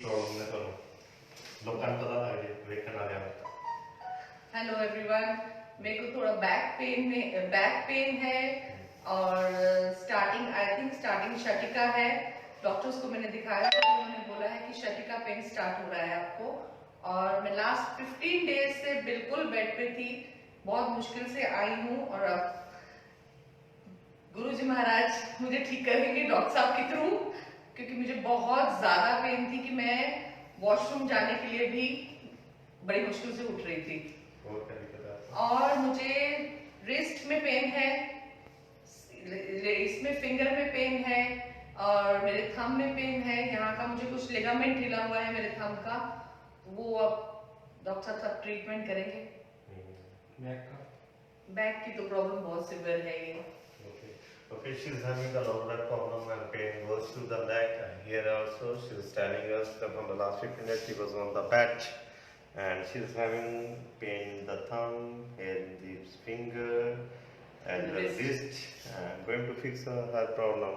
Problem है तो लोकांना पता लगे वेखण आ गया। हेलो एवरीवन, मेरे को थोड़ा बैक पेन है और स्टार्टिंग शटिका है। डॉक्टर्स को मैंने दिखाया तो उन्होंने बोला है कि शटिका पेन स्टार्ट हो रहा है आपको। और मैं लास्ट 15 डेज से बिल्कुल बेड पे थी, बहुत मुश्किल से आई हूँ और अब गुरुजी महाराज मुझे ठीक करेंगे डॉक्टर साहब के थ्रू, क्योंकि मुझे बहुत ज्यादा पेन थी कि मैं वॉशरूम जाने के लिए भी बड़ी मुश्किल से उठ रही थी। और क्या दिक्कत है? और मुझे रिस्ट में पेन है, इसमें फिंगर में पेन है और मेरे थंब में पेन है। यहाँ का मुझे कुछ लिगामेंट हिला हुआ है मेरे थंब का, वो अब डॉक्टर साहब ट्रीटमेंट करेंगे। बैक की तो प्रॉब्लम बहुत सिवियर है ये। Okay, she's having the lower back problem and pain goes to the neck, and here also she's telling us that from the last 15 days she was on the bed and she's having pain in the thumb, in the finger and the wrist. I'm going to fix her problem.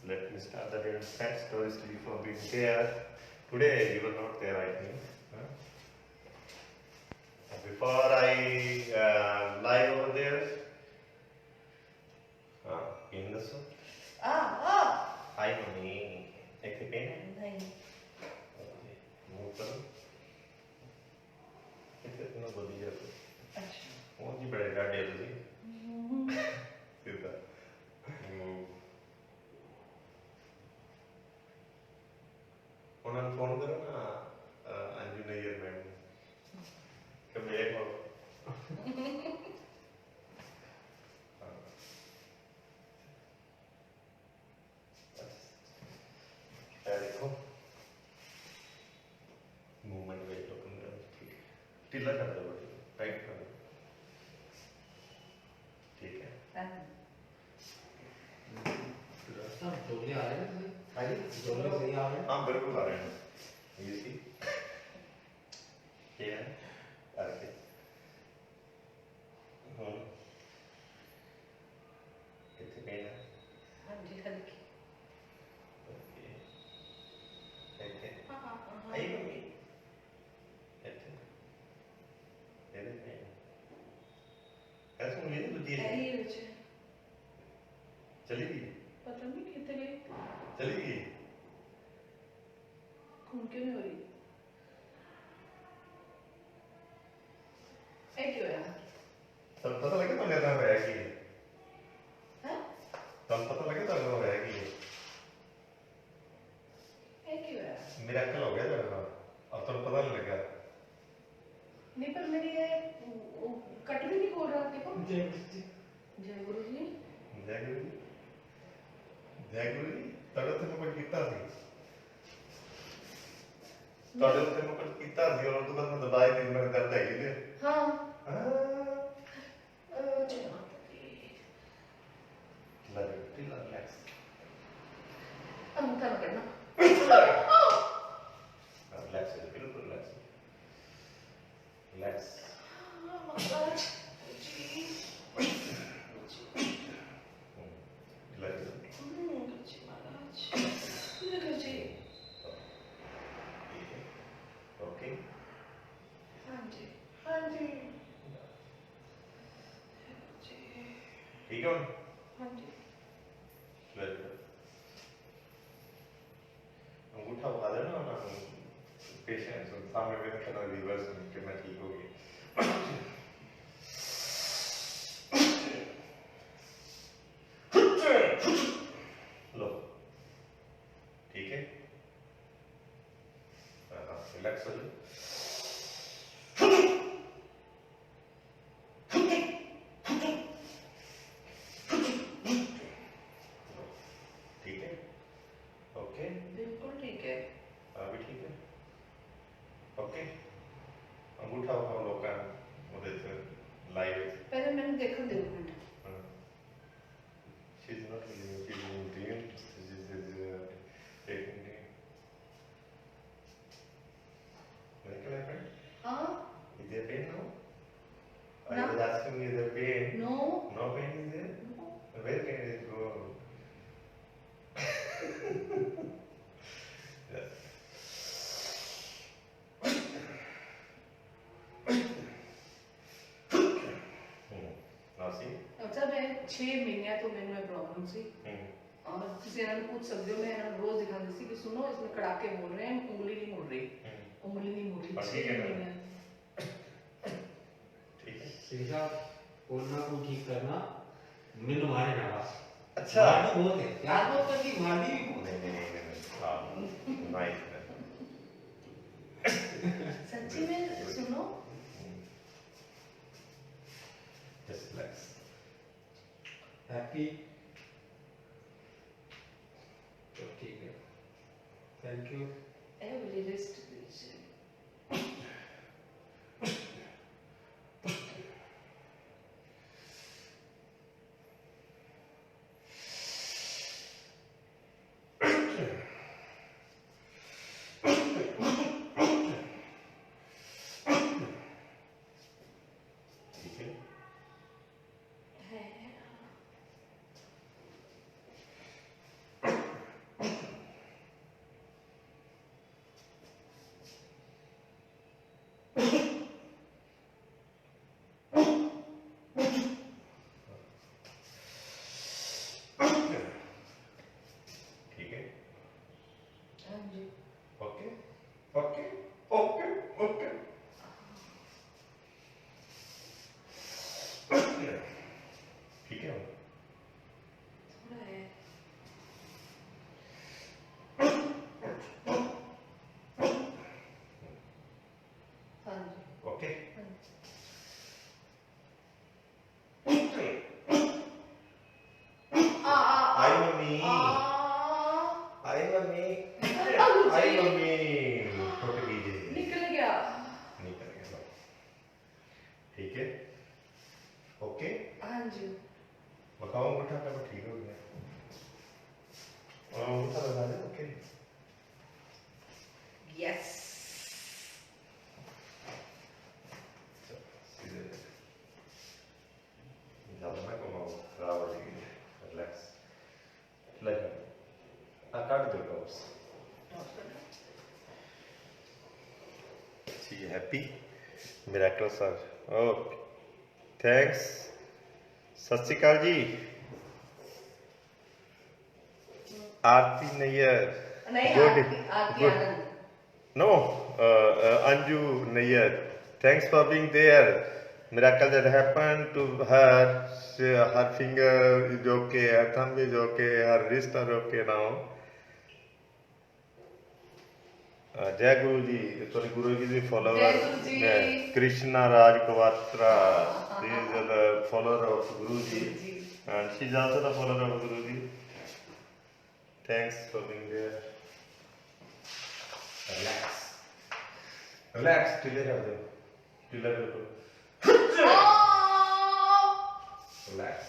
Let me start the real sad stories before being there. Today you were not there, I think. Huh? Before I lie over there, in the soup. Hi, mommy. Take the pen. नहीं, Okay. Move करो. इतना बोली जाती. अच्छा। वो जी बड़े डाटे होते हैं. सीधा. उन्होंने फोन करा ना अंजू नैयर मैम कि मेरे को देखो मूवमेंट वेट लो कम ठीक है ढीला कर दो टाइट कर दो ठीक है डोले आ रहे हैं हाँ जी डोले सही आ रहे हैं हाँ बिल्कुल आ रहे हैं ये सी क्या है करके कितने पेन है हाँ जी, हल्की। ओके ऐसे हाँ। आई मम्मी ऐसे दे दे पेन ऐसे मुझे तो दिए यही बचे। चली गई पता नहीं कितने गए, चली गई खून क्यों नहीं हो रही? ऐ क्यों है? सब पता लगे तो कहता है कि हाँ? सब पता लगे तो वो है कि ऐ क्यों है? मेरा अक्ल हो गया तेरे को अब तो पता नहीं लगा नहीं, पर मेरी ये कट भी नहीं खोल रहा, देखो। जय जय गुरु जी। जय गुरु जी जय गुरु जी तड़े तेन कुछ किया सी तड़े तेन कुछ किया सी और तो बाद में दबाई दी मैं दर्द है ये हाँ। जय माता दी रिलैक्स अब मुक्का न करना। रिलैक्स बिल्कुल रिलैक्स रिलैक्स महाराज जी। रिलैक्स जी महाराज। जी। ओके हाँ जी, हाँ जी। ठीक है हाँ जी। वेरी गुड अंगूठा उठा देना ना पेशेंस और सामने में कहना रिवर्स कि मैं ठीक हो गई लो ठीक है रिलैक्स हो जाओ ठीक है ओके बिल्कुल ठीक है। अभी ठीक है ओके अंगूठा उठाओ लोग का वो देते लाइव पहले मैंने देखा 2 minute. she's not really she's in dream she's taking medical appointment हाँ? is there pain now I No. was asking is there pain No. no pain is there No. where can it go yes ਸੀ ਅੱਛਾ ਮੈਂ 6 ਮਹੀਨਿਆਂ ਤੋਂ ਮੈਨੂੰ ਇਹ problem ਸੀ और किसी ने पूछ सकते हो मैं इन्हें रोज दिखाती थी कि सुनो इसमें कड़ाके बोल रहे हैं उंगली नहीं मुड़ रही उंगली नहीं मुड़ रही और 6 ठीक है ना? महीने ठीक है सीधा बोलना को ठीक करना मिल मारे ना बस अच्छा मारनी बहुत है प्यार बहुत करती मारनी भी बहुत है नहीं नहीं नहीं हाँ नाइस सच्ची में सुनो जस्ट रिलैक्स हैप्पी तो ठीक है thank you every wrist please ठीक है ठीक है हाँ जी ओके ओके ओके ओके ठीक है थोड़ा है हाँ जी ओके हाँ जी आई मम्मी आई मम्मी आई मम्मी फोटो कीजिए निकल गया निकल गया ठीक है ओके हाँ जी बताओ उठा कर ठीक हो गया उठा लगा दे ओके यस सीधे ज्यादा ना कमाओ खराब हो जाएगी रिलैक्स लगा काट दो कवर्स सी happy miracle sir okay thanks Sat Shri अकाल जी आरती नैयर नहीं Good. Aarti Good. Anand No, Anju Nayyar. Thanks for being there. Miracle that happened to her. Her finger is okay, her thumb is okay, her wrist are okay now. Jai Guru Ji, sorry Guru Ji is follower. Jai Guru Ji. Krishna Raj Kawatra. She is the follower of Guru Ji. Ji And she is also the follower of Guru Ji. Thanks for being there. Relax. Relax. ढीले कर दो. ढीला बिल्कुल. Relax.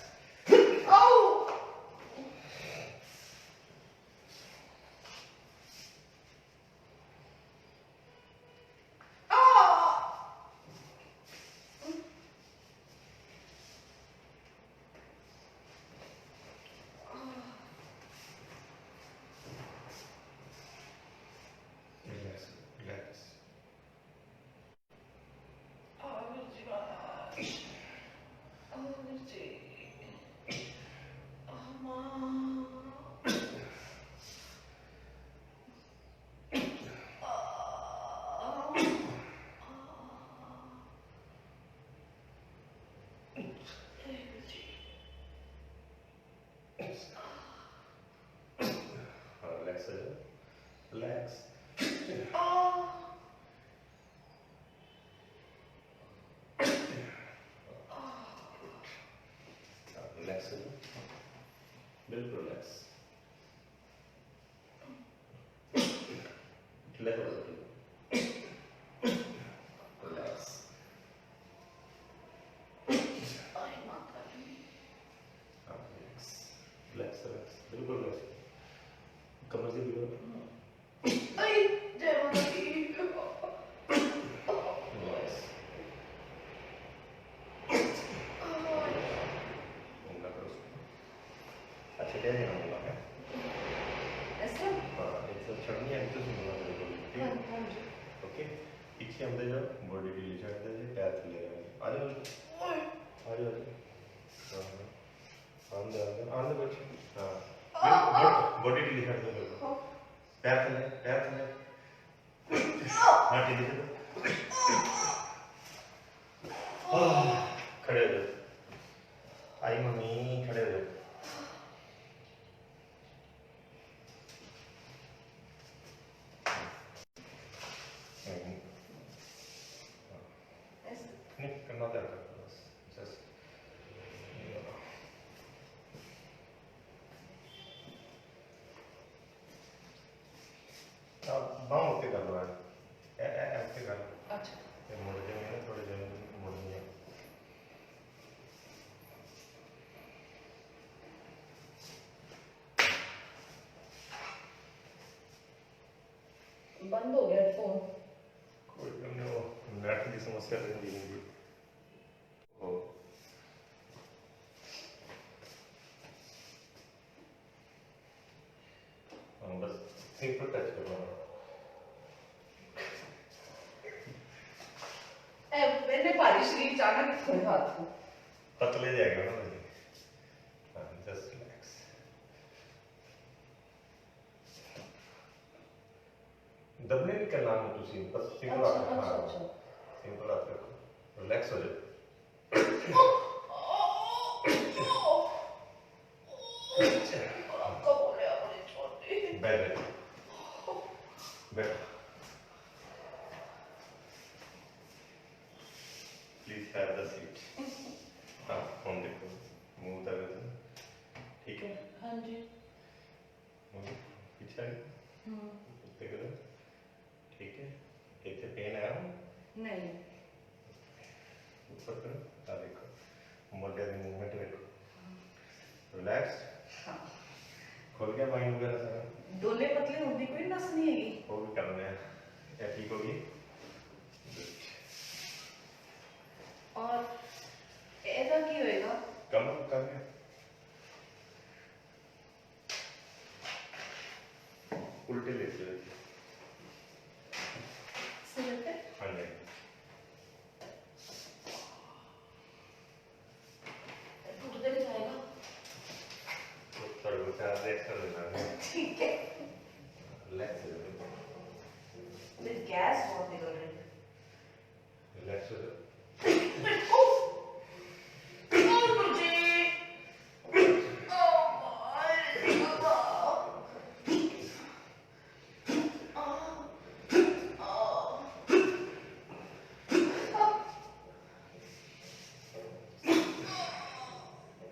Relax. Relax. Relax. Relax. Relax. बिल्कुल relax. Let go. Relax. Relax. Relax. Relax. बिल्कुल relax. कमर से बिल्कुल. Relax. उंगला करो उसको. अच्छा क्या है उंगला है? ऐसा हाँ ऐसा छड़नी है तो उंगला करो ठीक हाँ है. हाँ जी ओके पीछे अंदर जाओ बॉडी ढीली कर दे पैर थले आ जाओ आ जाओ आ जाओ आंदे बच्चे हाँ बॉडी ढीली कर दो मेरे को पैर थले हाँ ढीली कर दो खड़े हो जाओ आई मम्मी खड़े हो जाओ नहीं करना क्या करता बस जस्ट अब बाहों पे कर लो ऐसे कर लो अच्छा ये मुड़ जाएंगे ना थोड़े जन मुड़ जाएंगे बंद हो गया फोन कोई हमने वो नेट की समस्या रहती है ओ हम बस सिंपल टच करना मैंने भारी शरीर अचानक थोड़े हाथ को पतले जाएगा ना भाई जस्ट रिलैक्स दबने नहीं करना है तुसी बस सिंपल हाथ रखना सिंपल हाथ रखो रिलैक्स हो जाओ बैठ बैठ प्लीज हैव द सीट हाँ फोन देखो मुंह तक ठीक है हाँ जी पीछे देखो ठीक है कितने पेन है नहीं ऊपर करो हाँ देखो मोटे मूवमेंट देखो रिलैक्स हाँ खोल गया माइंड वगैरह सारा डोले पतले होने कोई नस नहीं है वो भी करना है या ठीक होगी और ऐसा की होएगा कम कर उल्टे लेते हो सिर पे हाँ जी टूट देने जाएगा थोड़ा बहुत रिलैक्स कर लेना ठीक है रिलैक्स हो जाओ मेरी गैस बहुत निकल रही है रिलैक्स हो जाओ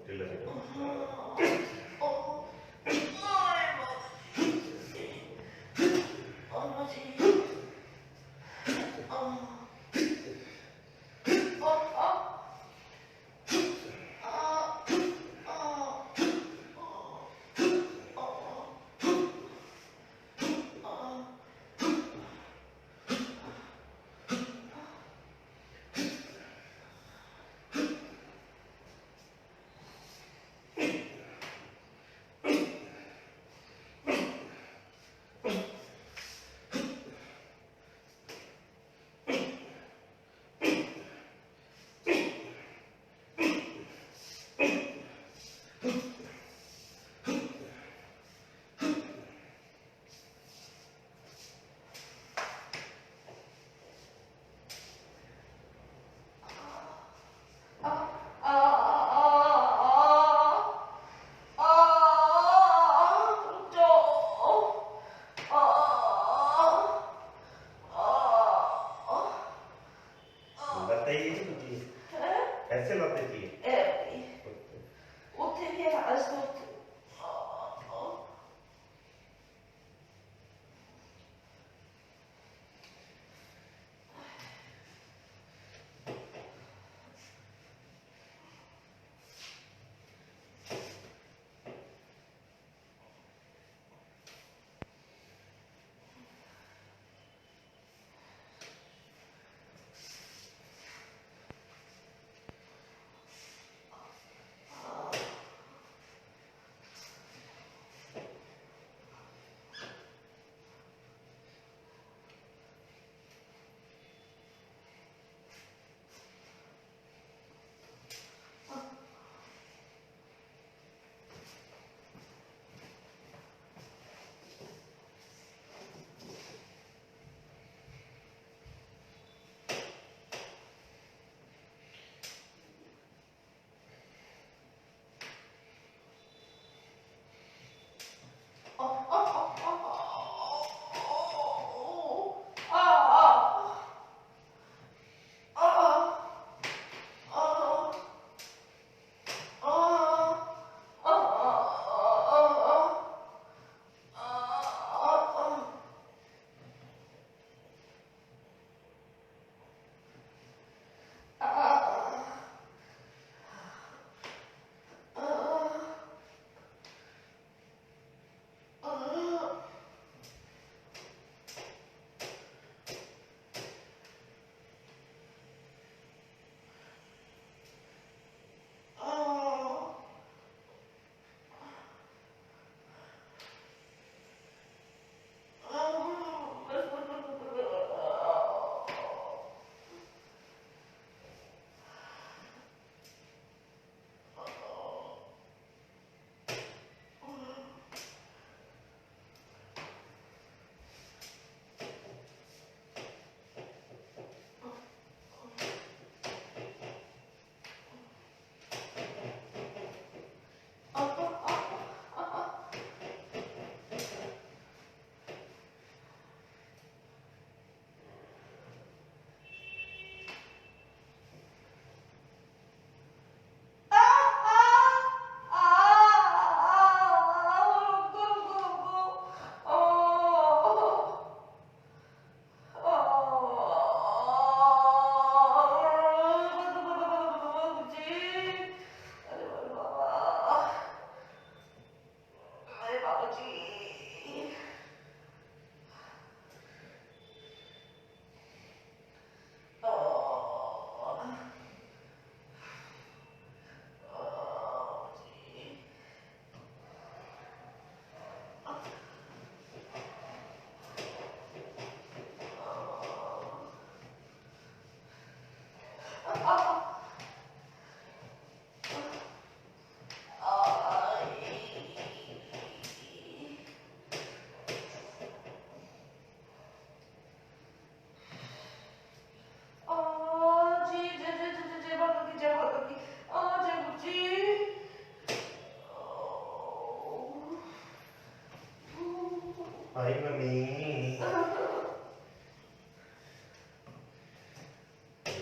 ढीला ढीला बताइए जी ऐसे बातें थी ਉੱਥੇ ਵੀ ਅਸ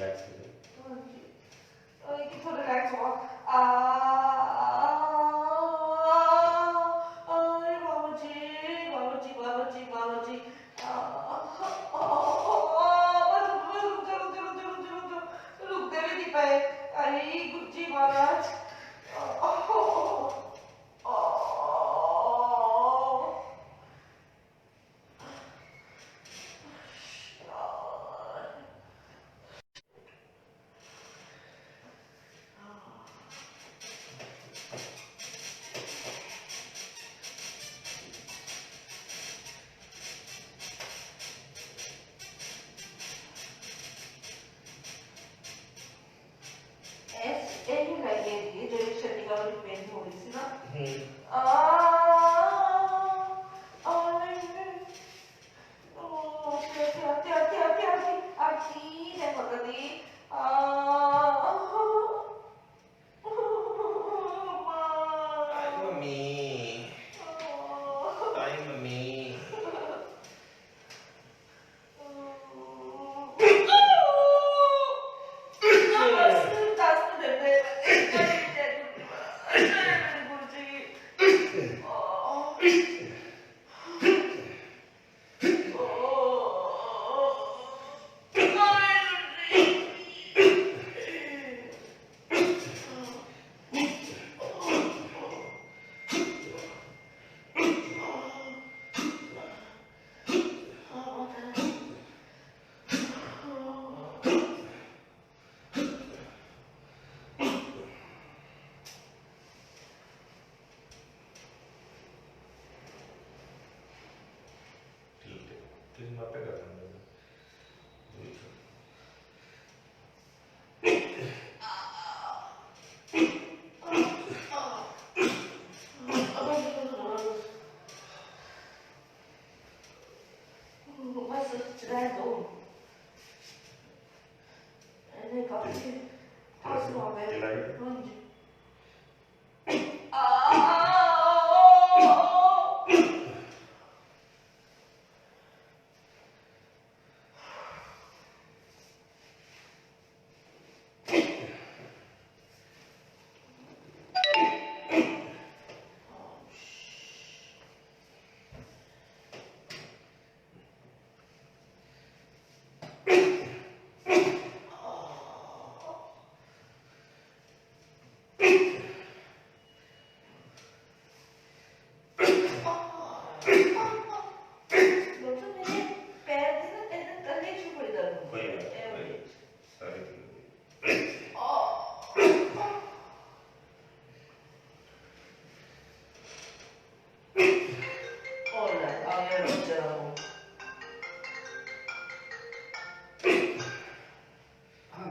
रिलैक्स हो जाओ। कितना रिलैक्स हुआ अरे बाबा जी बाबा जी बाबा जी बाबा जी बस रुक जा रुक जा रुक जा रुक जा रुक जा रुकते भी नहीं पाए अरे गुरुजी महाराज ऐसे लगेगी जो एक शर्टिका वाली पेन हो रही थी ना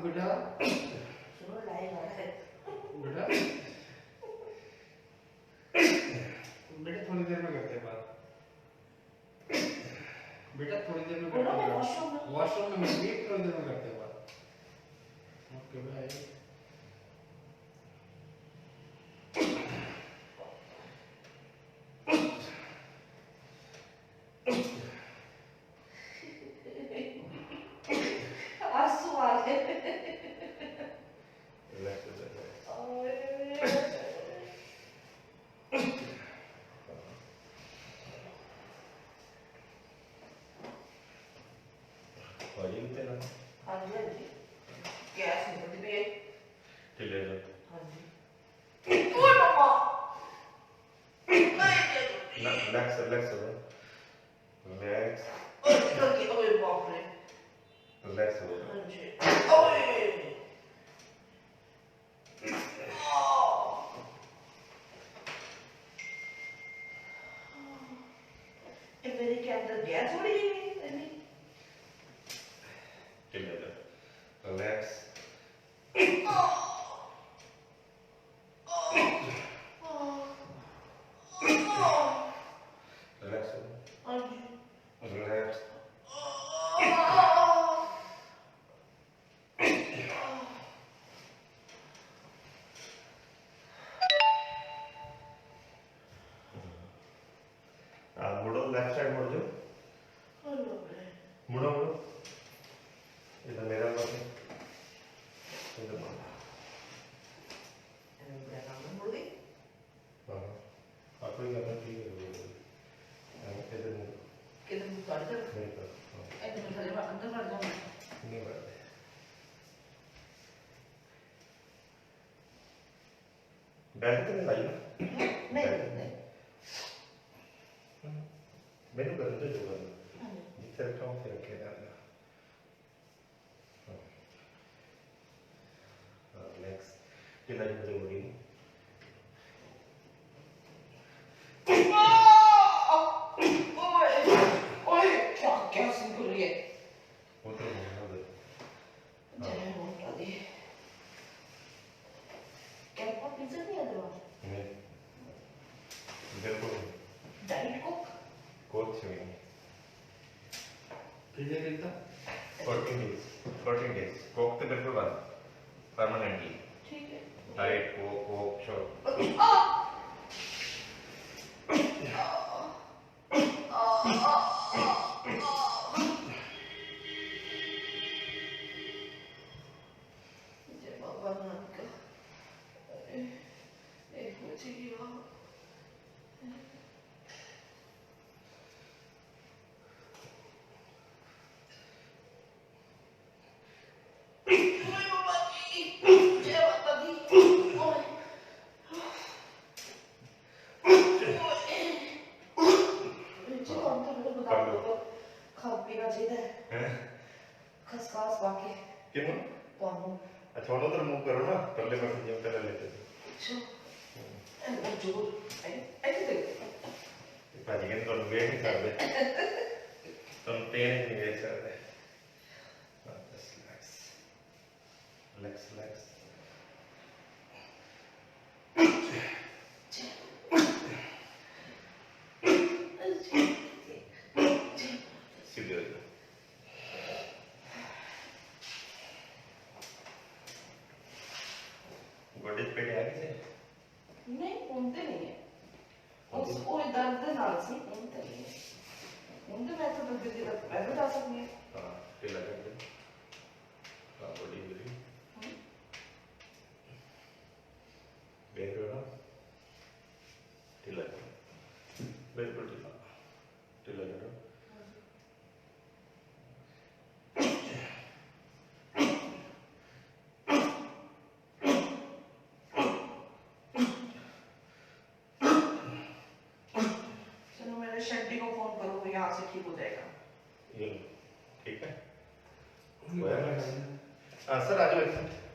बेटा बेटा बेटा थोड़ी देर में करते हैं बात बेटा थोड़ी देर में करते हैं वॉशरूम में मिलेंगे थोड़ी देर में करते हैं बात ओके बाय रिलैक्स हो जाओ। वॉल्यूम तेरा ढीले हो जाओ। रिलैक्स रिलैक्स हो जाओ। रिलैक्स रिलैक्स हो जाओ। मेरे के अंदर गैस हो रही है ढीले हो जाओ। रिलैक्स रिलैक्स हो बेल्ट तो नहीं लाई ना नहीं मैंने कर दो जो करना जितना रखा हूँ फिर रखे डालना नेक्स्ट ये लाइन मुझे बोली क्या सिंपल है वो तो जय माता दी क्या आप पिज्जा नहीं आता मैं बिल्कुल डाइट कोक कोच में कितने दिन था 14 days कोक तो बिल्कुल बंद परमानेंटली ठीक है डाइट कोक शो जय बाबा नानक अरे एक मुझे की वहाँ खसखस बाकी क्यों पाऊँ अच्छा उधर मूव करो ना पहले मैं जिम पे ले लेते थे अच्छा मैं जोर ऐसे देख पाजी के तो वेट नहीं कर रहे तुम पेन नहीं वेट कर रहे बस रिलैक्स रिलैक्स सीधे हो जाओ गोडेज पे आ गए नहीं घूमते नहीं है उस वो दर्द नाल से घूमते नहीं है घूमते मैं तो दिल्ली तक पैदल जा सकती हूँ हाँ ढीला कर दे हाँ बॉडी मेरी बैठ रहो ना ढीला करो बिल्कुल ढीला ढीला करो चलो मेरे शेट्टी को फोन करो वो यहाँ से ठीक हो जाएगा ये लो, ठीक है हाँ सर आज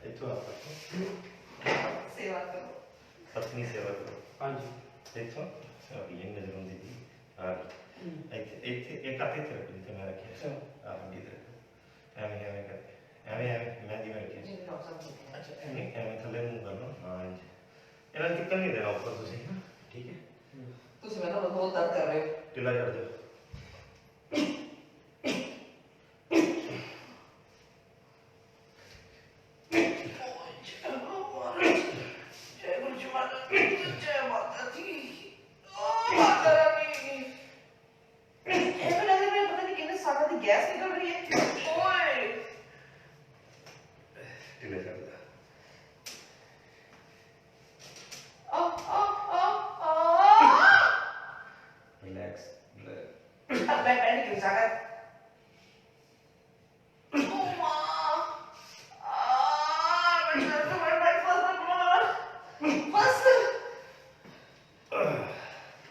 इतो आप सेवा करो अपनी सेवा करो हाँ जी देखो अब ये नजर आती थी आ एक आते थे रख थे मैं रखे आप दी रखो एवं एवं कर एवं मैं दी में रखे अच्छा एवं एवं थले मुंह करना हाँ इन्हें कितना नहीं देना ऊपर तुझे ठीक है ਤੁਸੀਂ ਮੈਨੂੰ ਬਹੁਤ ਦਰਦ ਕਰ ਰਹੇ ਹੋ ढीला कर दो जय गुरु जी महाराज जय माता दी ओ माता रानी ऐसा लग रहा है पता नहीं कितने सालों की गैस निकल रही है ओए ढीला कर दो रिलैक्स अब मैं बैठ के जाकर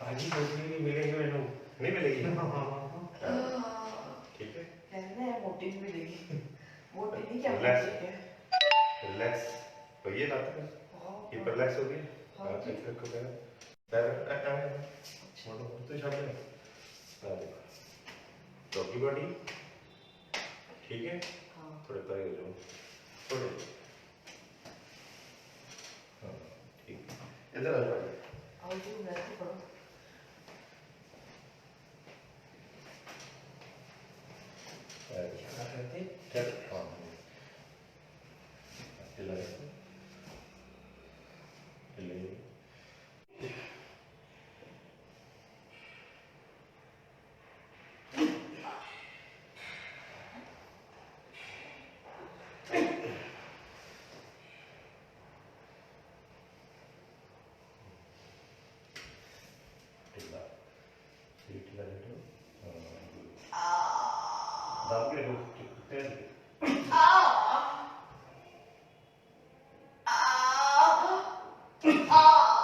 आज ही कोई नहीं मिलेगी मैंने नहीं मिलेगी ठीक है मोटी भी मिलेगी मोटी नहीं क्या Relax. मोटी है रिलैक्स तो ये लाते हैं ये रिलैक्स हो गया हाँ ठीक है को पैर मोटो तो छाड़ दे डॉगी बॉडी ठीक है थोड़े परे हो जाओ थोड़े हाँ ठीक है इधर आ जाओ आओ जी मैं तो करूँ चल हाँ ढीला ढीला दाब के रखो आ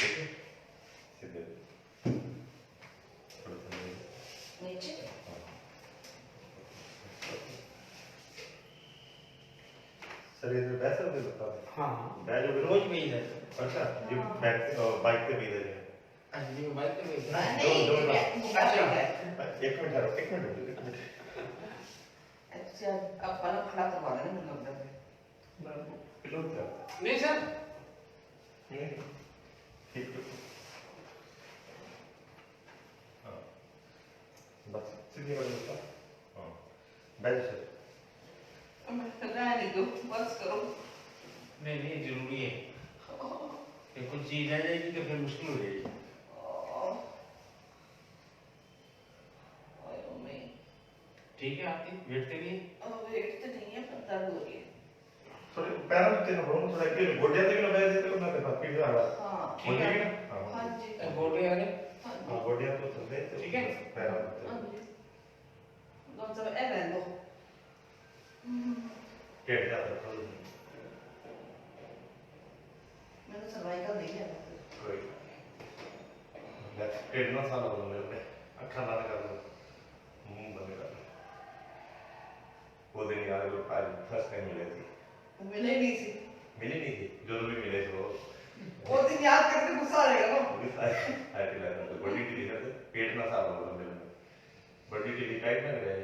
ठीक है सीधे थोड़ा सा नीचे सर ये वैसा भी बता दे हाँ बैठ जो रोज में ही है अच्छा ये बैठ बाइक पे भी दे आज ये बाइक पे भी है नहीं दो बुखार अच्छा। है एक मिनट ठहरो एक मिनट अच्छा अब पलक खड़ा करवा देना मुझे लगता है पिलो क्या नहीं सर नहीं ठीक है हाँ बस सीधे वाले बता हाँ बैठ सर रहने दो बस करो नहीं नहीं जरूरी है ये कुछ चीज रह जाएगी तो फिर मुश्किल हो जाएगी ठीक है आती वेट करिए वेट तो नहीं है पर दर्द हो रही है थोड़े पैरों में तेरे हों थोड़ा कि गोडिया तक ना बैठ देते ना तेरा पीठ आ रहा हाँ ठीक है हाँ जी गोटे आ गए हाँ गोडिया तो चलते ठीक है। पैरों हाँ में जी कौन सा ए रहने दो पेट जाता है मैंने सर्वाइकल नहीं है कोई पेट ना साला बोलो मेरे पे अखा ना कर दो मुंह बंद कर दो वो दिन याद है आज फर्स्ट टाइम मिले थे मिले नहीं थी मिली नहीं थी जो भी मिले थे वो दिन याद करके गुस्सा आ रहेगा ना वो भी आए थे लगा तो बड़ी टीली करते पेट ना साला बोलो मेरे पे बड़ी टीली टाइट ना करे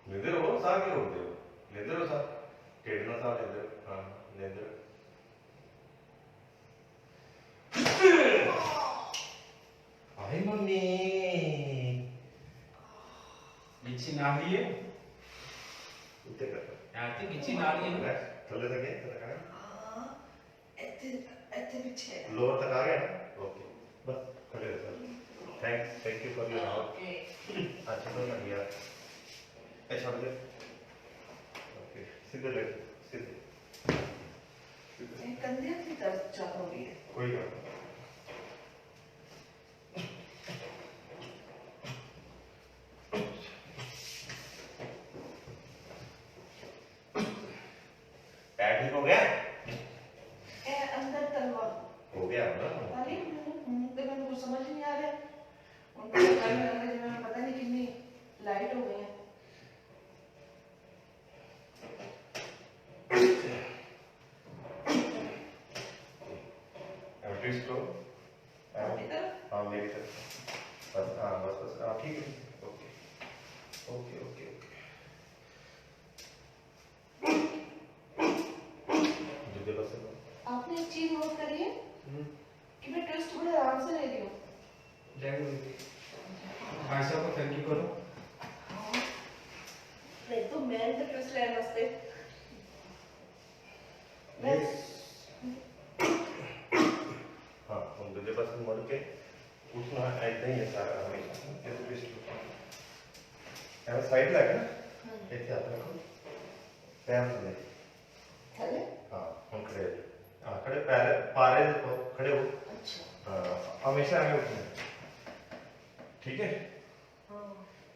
निंदर हो सा के होते हो निंदर हो सा पेट ना सा निंदर हाँ निंदर आई मम्मी गिच्ची नाली है उठे कर आती गिच्ची नाली है रिलैक्स थल्ले तक है थल्ले का हाँ ऐसे ऐसे पीछे लोअर तक आ गया ना ओके बस खड़े रहो sir thank you for your help okay अच्छा तो ना दिया ए छोड़ दे ओके सीधे ले सीधे कंधे की दर्द ज्यादा हो रही है कोई बात नहीं पैर ठीक हो गया ए अंदर तलवा हो गया ना अरे तो मैंने कुछ समझ नहीं आ रहा है उनको घर में अंदर में पता नहीं कितनी लाइट हो गई है ट्विस्ट करो आपकी तरफ हाँ मेरी तरफ बस हाँ बस बस हाँ ठीक है ओके ओके ओके ओके जुदे बस आपने एक चीज नोट करी है कि मैं ट्विस्ट बड़े आराम से ले रही हूँ भाई साहब को थैंक यू करो नहीं तो मैं तो ट्विस्ट लेने वास्ते हाँ हम जुदे बस मुड़ के उठना ऐसा ही है सारा हमेशा ये तो ट्विस्ट ऐसा साइड लगे ना ऐसे हाथ रखो पैर से ले थले हाँ हम खड़े हाँ खड़े पैर पारे देखो खड़े हो अच्छा हाँ हमेशा आगे उठना ठीक है हाँ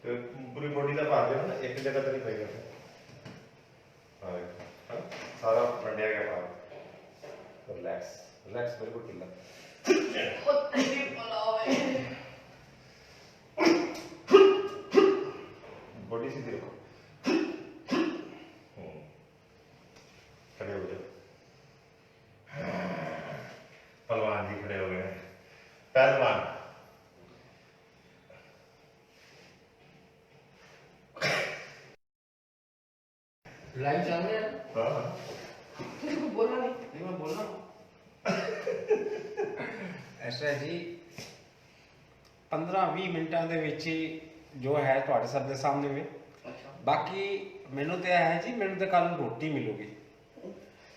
तो पूरी बॉडी का भार देना ना एक जगह तो नहीं पाएगा हाँ देखो, हाँ सारा मंडिया का भार रिलैक्स रिलैक्स बिल्कुल ढीला बहुत तकलीफ वाला है बॉडी सीधी रखो खड़े हो जाओ पहलवान जी खड़े हो गए पहलवान लाइव चल रहा है हाँ हाँ तेरे को बोला नहीं नहीं मैं बोल रहा हूँ ਐਸਾ ਜੀ 15-20 ਮਿੰਟਾਂ ਦੇ ਵਿੱਚ ਹੀ ਜੋ ਹੈ ਤੁਹਾਡੇ ਸਭ ਦੇ ਸਾਹਮਣੇ ਵੇ ਬਾਕੀ ਮੈਨੂੰ ਤੇ ਹੈ ਜੀ ਮੈਨੂੰ ਤੇ ਕੱਲ ਰੋਟੀ ਮਿਲੂਗੀ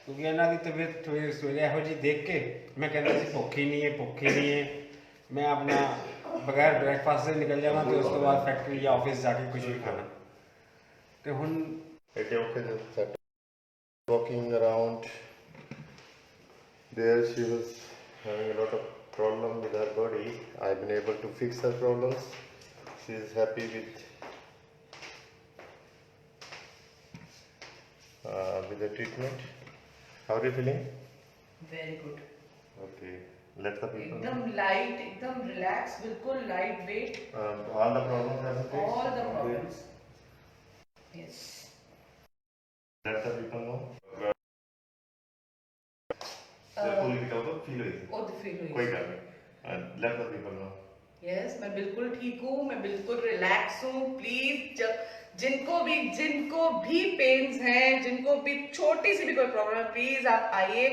ਕਿਉਂਕਿ ਇਹਨਾਂ ਦੀ ਤਬੀਅਤ ਸਵੇਰੇ ਇਹੋ ਜੀ ਦੇਖ ਕੇ ਮੈਂ ਕਹਿੰਦਾ ਸੀ ਭੁੱਖੀ ਨਹੀਂ ਹੈ ਮੈਂ ਆਪਣਾ ਬਗੈਰ ਬ੍ਰੇਕਫਾਸਟ ਦੇ ਨਿਕਲ ਜਾਵਾਂ ਤੇ ਉਸ ਤੋਂ ਬਾਅਦ ਫੈਕਟਰੀ ਜਾਂ ਆਫਿਸ ਜਾ ਕੇ ਕੁਝ ਵੀ ਖਾਣਾ ਤੇ ਹੁਣ It okay set walking around there she was having a lot of problem with her body. I've been able to fix her problems. She is happy with the treatment. How are you feeling? Very good, Okay. Let the people know. एकदम light, एकदम relax, बिल्कुल light weight, All the problems have been fixed? All the problems, yes. Let the people know. fully recovered, feel हुई थी? ओ the feel हुई, कोई गल नहीं। Let the people know. Yes, मैं बिल्कुल ठीक हूँ, मैं बिल्कुल रिलैक्स हूँ। प्लीज जिनको भी पेन्स हैं, जिनको भी छोटी सी भी कोई प्रॉब्लम है, प्लीज आप आइए।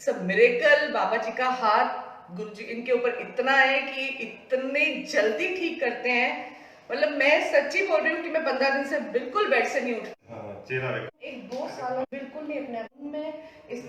सब मिरेकल, बाबा जी का हाथ, गुरु जी इनके ऊपर इतना है कि इतने जल्दी ठीक करते हैं। मतलब मैं सच्ची बोल रही हूँ कि मैं 15 दिन से बिल्कुल बेड से नहीं उठी। चेहरा एक 2 साल बिल्कुल नहीं अपने आप में इस